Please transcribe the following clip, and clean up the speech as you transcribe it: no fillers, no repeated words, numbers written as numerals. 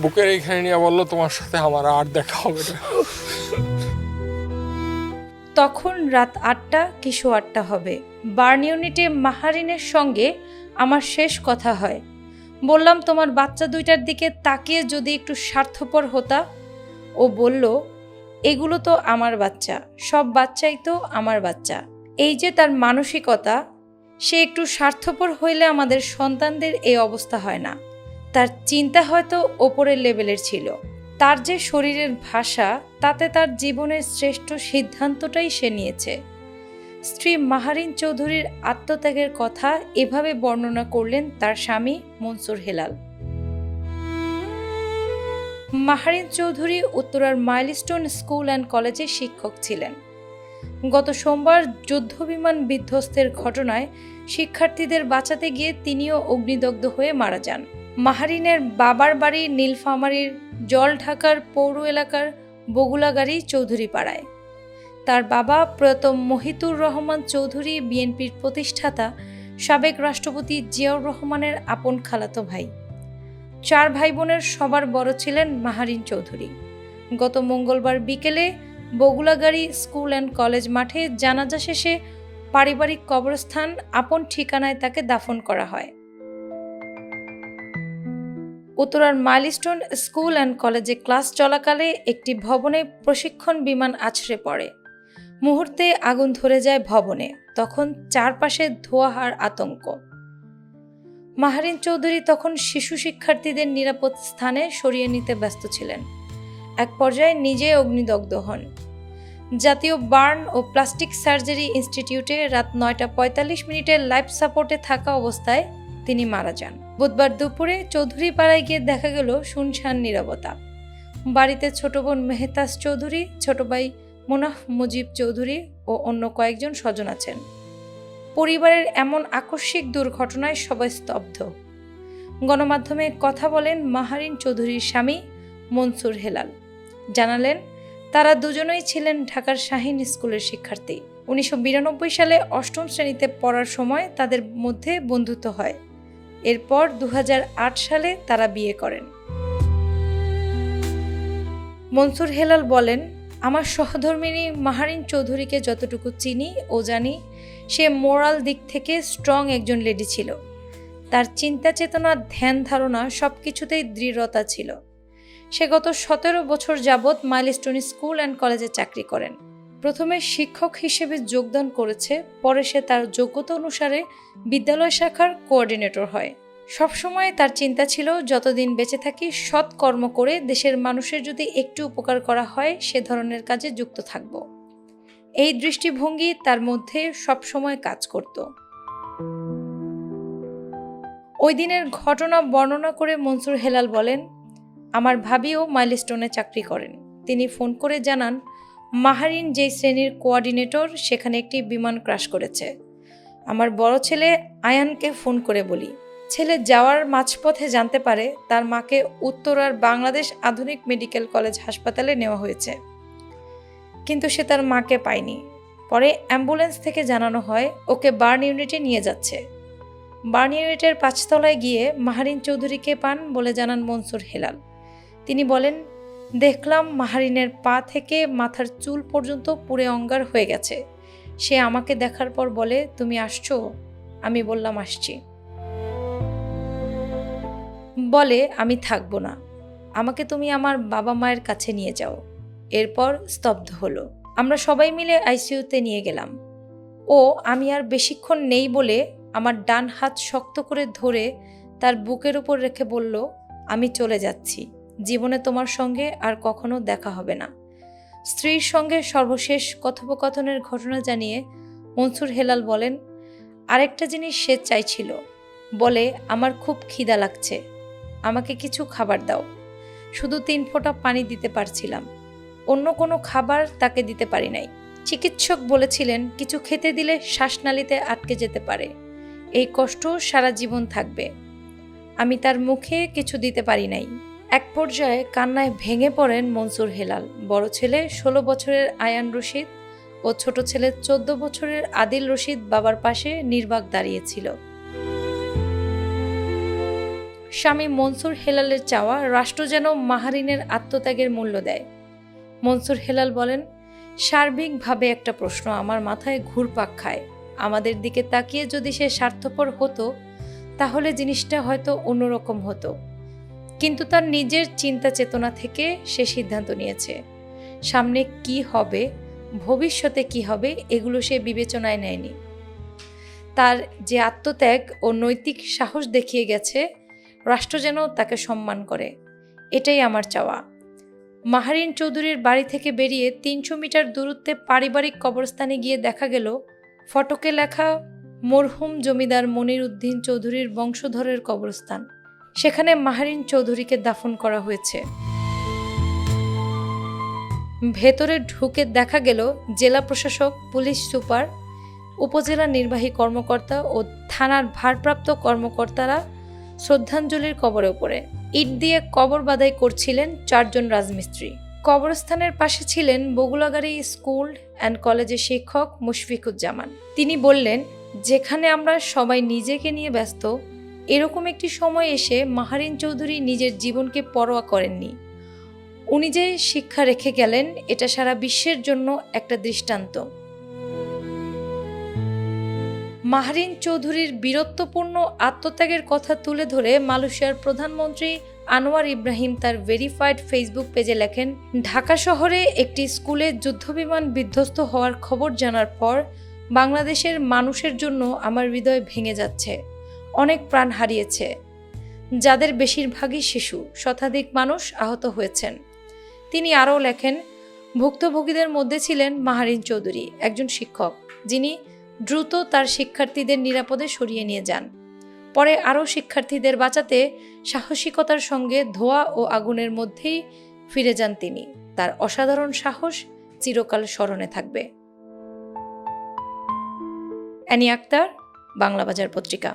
বুকের এইখানে নিয়ে বললো তোমার সাথে আমার আর দেখা হবে না। তখন রাত ৮টা কি ৮:15 হবে। বার্ন ইউনিটে মাহারিনের সঙ্গে আমার শেষ কথা হয়। বললাম, তোমার বাচ্চা দুইটার দিকে তাকিয়ে যদি একটু স্বার্থপর হতা। ও বলল, এগুলো তো আমার বাচ্চা, সব বাচ্চাই তো আমার বাচ্চা। এই যে তার মানসিকতা, সে একটু স্বার্থপর হইলে আমাদের সন্তানদের এই অবস্থা হয় না। তার চিন্তা হয়তো ওপরের লেভেলের ছিল। তার যে শরীরের ভাষা, তাতে তার জীবনের শ্রেষ্ঠ সিদ্ধান্তটাই সে নিয়েছে। স্ত্রী মাহারিন চৌধুরীর আত্মত্যাগের কথা এভাবে বর্ণনা করলেন তার স্বামী মনসুর হেলাল। মাহারিন চৌধুরী উত্তরার মাইলস্টোন স্কুল অ্যান্ড কলেজে শিক্ষক ছিলেন। গত সোমবার যুদ্ধবিমান বিধ্বস্তের ঘটনায় শিক্ষার্থীদের বাঁচাতে গিয়ে তিনিও অগ্নিদগ্ধ হয়ে মারা যান। মাহারিনের বাবার বাড়ি নীলফামারীর জলঢাকার পৌর এলাকার বগুলাগাড়ি চৌধুরী পাড়ায়। তার বাবা প্রয়াত মহিতুর রহমান চৌধুরী বিএনপির প্রতিষ্ঠাতা, সাবেক রাষ্ট্রপতি জিয়াউর রহমানের আপন খালাতো ভাই। 4 ভাই বোনের সবার বড় ছিলেন মাহারিন চৌধুরী। গত মঙ্গলবার বিকেলে বগুলাগাড়ি স্কুল অ্যান্ড কলেজ মাঠে জানাজা শেষে পারিবারিক কবরস্থান আপন ঠিকানায় তাকে দাফন করা হয়। উত্তরার মাইলস্টোন স্কুল অ্যান্ড কলেজে ক্লাস চলাকালে একটি ভবনে প্রশিক্ষণ বিমান আছড়ে পড়ে। মুহূর্তে আগুন ধরে যায় ভবনে। তখন চারপাশে ধোঁয়ার আতঙ্ক। মাহারিন চৌধুরী তখন শিশু শিক্ষার্থীদের নিরাপদ স্থানে সরিয়ে নিতে ব্যস্ত ছিলেন। এক পর্যায়ে নিজে অগ্নিদগ্ধ হন। জাতীয় বার্ন ও প্লাস্টিক সার্জারি ইনস্টিটিউটে রাত 9:45 লাইফ সাপোর্টে থাকা অবস্থায় তিনি মারা যান। বুধবার দুপুরে চৌধুরী পাড়ায় গিয়ে দেখা গেল শুনশান নীরবতা। বাড়িতে ছোট বোন মেহতাজ চৌধুরী, ছোট ভাই মোনাফ মুজিব চৌধুরী ও অন্য কয়েকজন স্বজন আছেন। পরিবারের এমন আকস্মিক দুর্ঘটনায় সবাই স্তব্ধ। গণমাধ্যমে কথা বলেন মাহারিন চৌধুরীর স্বামী মনসুর হেলাল। জানালেন, তারা দুজনেই ছিলেন ঢাকার শাহীন স্কুলের শিক্ষার্থী। 1992 সালে 8ম শ্রেণীতে পড়ার সময় তাদের মধ্যে বন্ধুত্ব হয়। এরপর 2008 সালে তারা বিয়ে করেন। মনসুর হেলাল বলেন, আমার সহধর্মিণী মাহারিন চৌধুরীকে যতটুকু চিনি ও জানি, সে মোরাল দিক থেকে স্ট্রং একজন লেডি ছিল। তার চিন্তা চেতনা, ধ্যান ধারণা সবকিছুতেই দৃঢ়তা ছিল। সে গত 17 বছর যাবৎ মাইলস্টোন স্কুল অ্যান্ড কলেজে চাকরি করেন। প্রথমে শিক্ষক হিসেবে যোগদান করেছে, পরে সে তার যোগ্যতা অনুসারে বিদ্যালয় শাখার কোঅর্ডিনেটর হয়। সবসময় তার চিন্তা ছিল, যতদিন বেঁচে থাকি সৎ কর্ম করে দেশের মানুষের যদি একটু উপকার করা হয়, সে ধরনের কাজে যুক্ত থাকব। এই দৃষ্টিভঙ্গি তার মধ্যে সবসময় কাজ করত। ওই দিনের ঘটনা বর্ণনা করে মনসুর হেলাল বলেন, আমার ভাবিও মাইলস্টোনে চাকরি করেন। তিনি ফোন করে জানান, মাহারিন যেই শ্রেণীর কোঅর্ডিনেটর, সেখানে একটি বিমান ক্র্যাশ করেছে। আমার বড় ছেলে আয়ানকে ফোন করে বলি। ছেলে যাওয়ার মাঝপথে জানতে পারে তার মাকে উত্তরার বাংলাদেশ আধুনিক মেডিকেল কলেজ হাসপাতালে নেওয়া হয়েছে, কিন্তু সে তার মাকে পায়নি। পরে অ্যাম্বুলেন্স থেকে জানানো হয় ওকে বার্ন ইউনিটে নিয়ে যাচ্ছে। বার্ন ইউনিটের 5 তলায় গিয়ে মাহারিন চৌধুরীকে পান বলে জানান মনসুর হেলাল। তিনি বলেন, দেখলাম মাহারিনের পা থেকে মাথার চুল পর্যন্ত পুড়ে অঙ্গার হয়ে গেছে। সে আমাকে দেখার পর বলে, তুমি আসছো? আমি বললাম, আসছি। বলে, আমি থাকবো না, আমাকে তুমি আমার বাবা মায়ের কাছে নিয়ে যাও। এরপর স্তব্ধ হলো। আমরা সবাই মিলে আইসিইউতে নিয়ে গেলাম। আমি আর বেশিক্ষণ নেই বলে আমার ডান হাত শক্ত করে ধরে তার বুকের উপর রেখে বলল, আমি চলে যাচ্ছি, জীবনে তোমার সঙ্গে আর কখনো দেখা হবে না। স্ত্রীর সঙ্গে সর্বশেষ কথোপকথনের ঘটনা জানিয়ে মনসুর হেলাল বলেন, আরেকটা জিনিস সে চাইছিল। বলে, আমার খুব খিদা লাগছে, আমাকে কিছু খাবার দাও। শুধু 3 ফোঁটা পানি দিতে পারছিলাম, অন্য কোনো খাবার তাকে দিতে পারি নাই। চিকিৎসক বলেছিলেন, কিছু খেতে দিলে শ্বাসনালীতে আটকে যেতে পারে, এই কষ্ট সারা জীবন থাকবে। আমি তার মুখে কিছু দিতে পারি নাই। এক পর্যায়ে কান্নায় ভেঙে পড়েন মনসুর হেলাল। বড় ছেলে 16 বছরের আয়ান রশিদ ও ছোট ছেলে 14 বছরের আদিল রশিদ বাবার পাশে নির্বাক দাঁড়িয়েছিল। স্বামী মনসুর হেলালের চাওয়া রাষ্ট্র যেন মাহারিনের আত্মত্যাগের মূল্য দেয়। মনসুর হেলাল বলেন, সার্বিকভাবে একটা প্রশ্ন আমার মাথায় ঘুরপাক খায়। আমাদের দিকে তাকিয়ে যদি সে স্বার্থপর হতো তাহলে জিনিসটা হয়তো অন্যরকম হতো, কিন্তু তার নিজের চিন্তা চেতনা থেকে সে সিদ্ধান্ত নিয়েছে। সামনে কি হবে, ভবিষ্যতে কি হবে, এগুলো সে বিবেচনায় নেয়নি। তার যে আত্মত্যাগ ও নৈতিক সাহস দেখিয়ে গেছে, রাষ্ট্র যেন তাকে সম্মান করে, এটাই আমার চাওয়া। মাহারিন চৌধুরীর বাড়ি থেকে বেরিয়ে ৩০০ মিটার দূরত্বে পারিবারিক কবরস্থানে গিয়ে দেখা গেল ফটকে লেখা মরহুম জমিদার মনির উদ্দিন চৌধুরীর বংশধরের কবরস্থান। সেখানে মাহারিন চৌধুরীকে দাফন করা হয়েছে। ভেতরে ঢুকে দেখা গেল জেলা প্রশাসক, পুলিশ সুপার, উপজেলা নির্বাহী কর্মকর্তা ও থানার ভারপ্রাপ্ত কর্মকর্তারা শ্রদ্ধাঞ্জলির কবরের উপরে ইট দিয়ে কবর বাঁধাই করছিলেন ৪ জন রাজমিস্ত্রি। কবরস্থানের পাশে ছিলেন বগুলাগাড়ি স্কুল অ্যান্ড কলেজের শিক্ষক মুশফিকুজ্জামান। তিনি বললেন, যেখানে আমরা সবাই নিজেকে নিয়ে ব্যস্ত, এরকম একটি সময় এসে মাহারিন চৌধুরী নিজের জীবনকে পরোয়া করেননি। উনি যে শিক্ষা রেখে গেলেন, এটা সারা বিশ্বের জন্য একটা দৃষ্টান্ত। মাহারিন চৌধুরীর বীরত্বপূর্ণ আত্মত্যাগের কথা তুলে ধরে মালয়েশিয়ার প্রধানমন্ত্রী আনোয়ার ইব্রাহিম তার ভেরিফাইড ফেসবুক পেজে লেখেন, ঢাকা শহরে একটি স্কুলে যুদ্ধবিমান বিধ্বস্ত হওয়ার খবর জানার পর বাংলাদেশের মানুষের জন্য আমার হৃদয় ভেঙে যাচ্ছে। অনেক প্রাণ হারিয়েছে, যাদের বেশিরভাগই শিশু, শতাধিক মানুষ আহত হয়েছেন। তিনি আরও লেখেন, ভুক্তভোগীদের মধ্যে ছিলেন মাহারিন চৌধুরী, একজন শিক্ষক, যিনি দ্রুত তার শিক্ষার্থীদের নিরাপদে সরিয়ে নিয়ে যান। পরে আরও শিক্ষার্থীদের বাঁচাতে সাহসিকতার সঙ্গে ধোঁয়া ও আগুনের মধ্যেই ফিরে যান তিনি। তার অসাধারণ সাহস চিরকাল স্মরণে থাকবে। অ্যানি আক্তার, বাংলা বাজার পত্রিকা।